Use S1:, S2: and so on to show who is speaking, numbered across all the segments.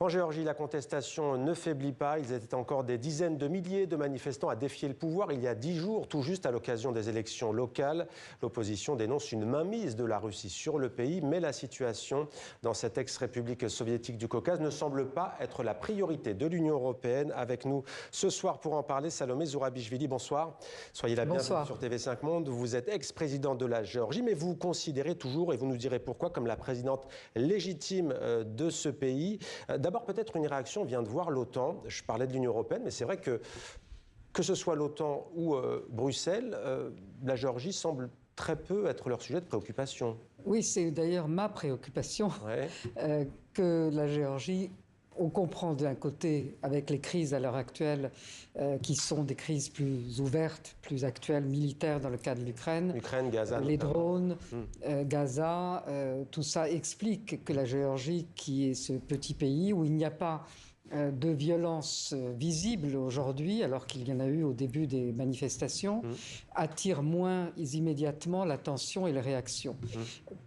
S1: En Géorgie, la contestation ne faiblit pas. Ils étaient encore des dizaines de milliers de manifestants à défier le pouvoir il y a 10 jours, tout juste à l'occasion des élections locales. L'opposition dénonce une mainmise de la Russie sur le pays, mais la situation dans cette ex-république soviétique du Caucase ne semble pas être la priorité de l'Union européenne. Avec nous ce soir pour en parler, Salomé Zourabichvili, bonsoir. Soyez la bienvenue sur TV5 Monde. Vous êtes ex-président de la Géorgie, mais vous vous considérez toujours, et vous nous direz pourquoi, comme la présidente légitime de ce pays. D'abord, peut-être une réaction vient de voir l'OTAN. Je parlais de l'Union européenne, mais c'est vrai que ce soit l'OTAN ou Bruxelles, la Géorgie semble très peu être leur sujet de préoccupation.
S2: Oui, c'est d'ailleurs ma préoccupation que la Géorgie, on comprend d'un côté, avec les crises à l'heure actuelle, qui sont des crises plus ouvertes, plus actuelles, militaires dans le cas de l'Ukraine.
S1: L'Ukraine, Gaza.
S2: Les drones, Gaza, tout ça explique que la Géorgie, qui est ce petit pays où il n'y a pas de violence visible aujourd'hui, alors qu'il y en a eu au début des manifestations, attire moins immédiatement l'attention et les réactions.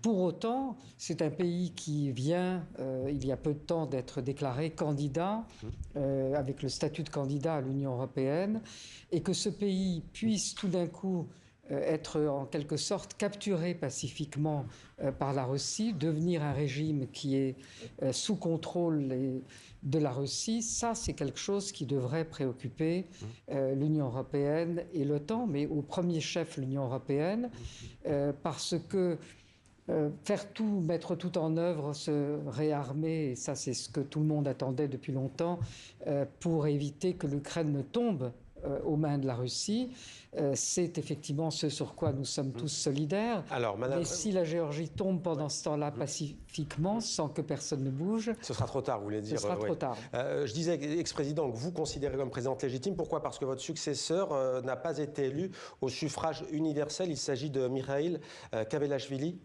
S2: Pour autant, c'est un pays qui vient, il y a peu de temps, d'être déclaré candidat, avec le statut de candidat à l'Union européenne, et que ce pays puisse tout d'un coup être en quelque sorte capturé pacifiquement par la Russie, devenir un régime qui est sous contrôle de la Russie, ça c'est quelque chose qui devrait préoccuper l'Union européenne et l'OTAN, mais au premier chef l'Union européenne, parce que faire tout, mettre tout en œuvre, se réarmer, et ça c'est ce que tout le monde attendait depuis longtemps, pour éviter que l'Ukraine ne tombe aux mains de la Russie, c'est effectivement ce sur quoi nous sommes tous solidaires.
S1: Alors, Madame...
S2: Mais si la Géorgie tombe pendant ce temps-là pacifiquement, sans que personne ne bouge...
S1: Ce sera trop tard, vous voulez dire.
S2: Ce sera trop tard.
S1: Je disais, ex-président, que vous considérez comme présidente légitime. Pourquoi? Parce que votre successeur n'a pas été élu au suffrage universel. Il s'agit de Mikhail Kavelashvili.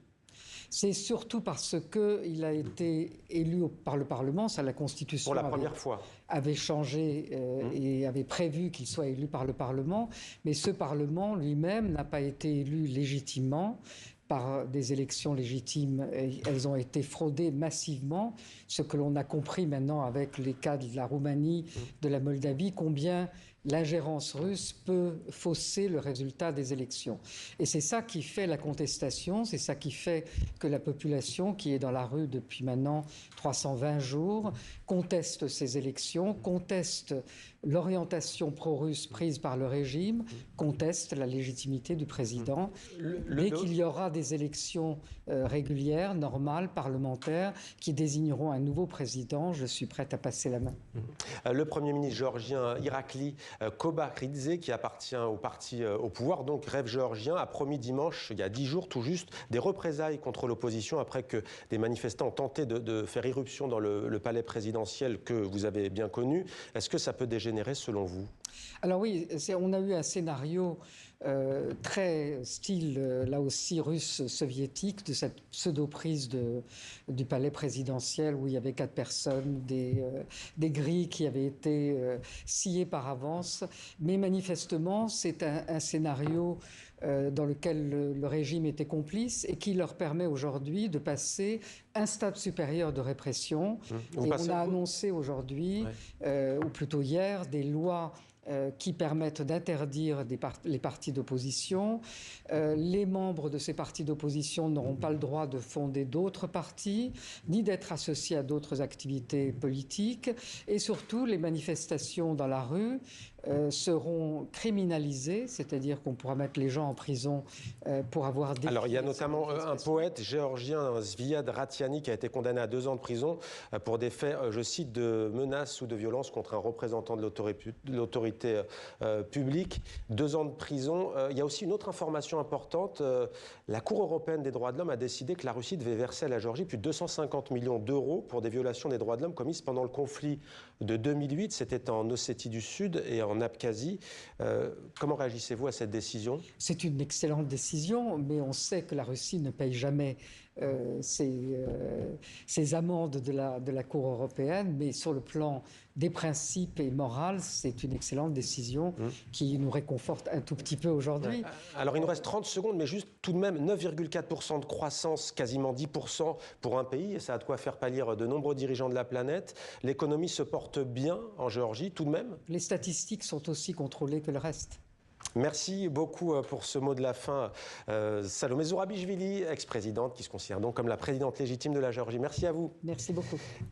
S1: C'est
S2: surtout parce qu'il a été élu par le Parlement, ça la Constitution
S1: pour la première fois
S2: avait changé et avait prévu qu'il soit élu par le Parlement, mais ce Parlement lui-même n'a pas été élu légitimement par des élections légitimes. Elles ont été fraudées massivement, ce que l'on a compris maintenant avec les cas de la Roumanie, de la Moldavie, combien l'ingérence russe peut fausser le résultat des élections. Et c'est ça qui fait la contestation, c'est ça qui fait que la population qui est dans la rue depuis maintenant 320 jours conteste ces élections, conteste l'orientation pro-russe prise par le régime, conteste la légitimité du président. Dès qu'il y aura des élections régulières, normales, parlementaires, qui désigneront un nouveau président, je suis prête à passer la main.
S1: Le Premier ministre géorgien Irakli Kobaridze, qui appartient au parti au pouvoir, donc Rêve géorgien, a promis dimanche, il y a 10 jours tout juste, des représailles contre l'opposition après que des manifestants ont tenté de faire irruption dans le palais présidentiel que vous avez bien connu. Est-ce que ça peut dégénérer selon vous?
S2: Alors oui, on a eu un scénario très style, là aussi, russe-soviétique, de cette pseudo-prise du palais présidentiel où il y avait 4 personnes, des grilles qui avaient été sciées par avance. Mais manifestement, c'est un scénario dans lequel le régime était complice et qui leur permet aujourd'hui de passer un stade supérieur de répression. Et on a annoncé aujourd'hui, ou plutôt hier, des lois qui permettent d'interdire les partis d'opposition. Les membres de ces partis d'opposition n'auront pas le droit de fonder d'autres partis, ni d'être associés à d'autres activités politiques. Et surtout, les manifestations dans la rue seront criminalisées, c'est-à-dire qu'on pourra mettre les gens en prison pour avoir défié.
S1: Alors, il y a notamment un poète géorgien, Zviad Ratiani, qui a été condamné à 2 ans de prison pour des faits, je cite, de menaces ou de violence contre un représentant de l'autorité publique. 2 ans de prison. Il y a aussi une autre information importante. La Cour européenne des droits de l'homme a décidé que la Russie devait verser à la Géorgie plus de 250 millions d'euros pour des violations des droits de l'homme commises pendant le conflit de 2008. C'était en Ossétie du Sud et en Abkhazie. Comment réagissez-vous à cette décision?
S2: C'est une excellente décision, mais on sait que la Russie ne paye jamais ces amendes de la Cour européenne, mais sur le plan des principes et moral, c'est une excellente décision qui nous réconforte un tout petit peu aujourd'hui.
S1: Alors il nous reste 30 secondes, mais juste tout de même 9,4% de croissance, quasiment 10% pour un pays, et ça a de quoi faire pâlir de nombreux dirigeants de la planète. L'économie se porte bien en Géorgie, tout de même?
S2: Les statistiques sont aussi contrôlées que le reste.
S1: Merci beaucoup pour ce mot de la fin. Salomé Zourabichvili, ex-présidente, qui se considère donc comme la présidente légitime de la Géorgie. Merci à vous.
S2: Merci beaucoup.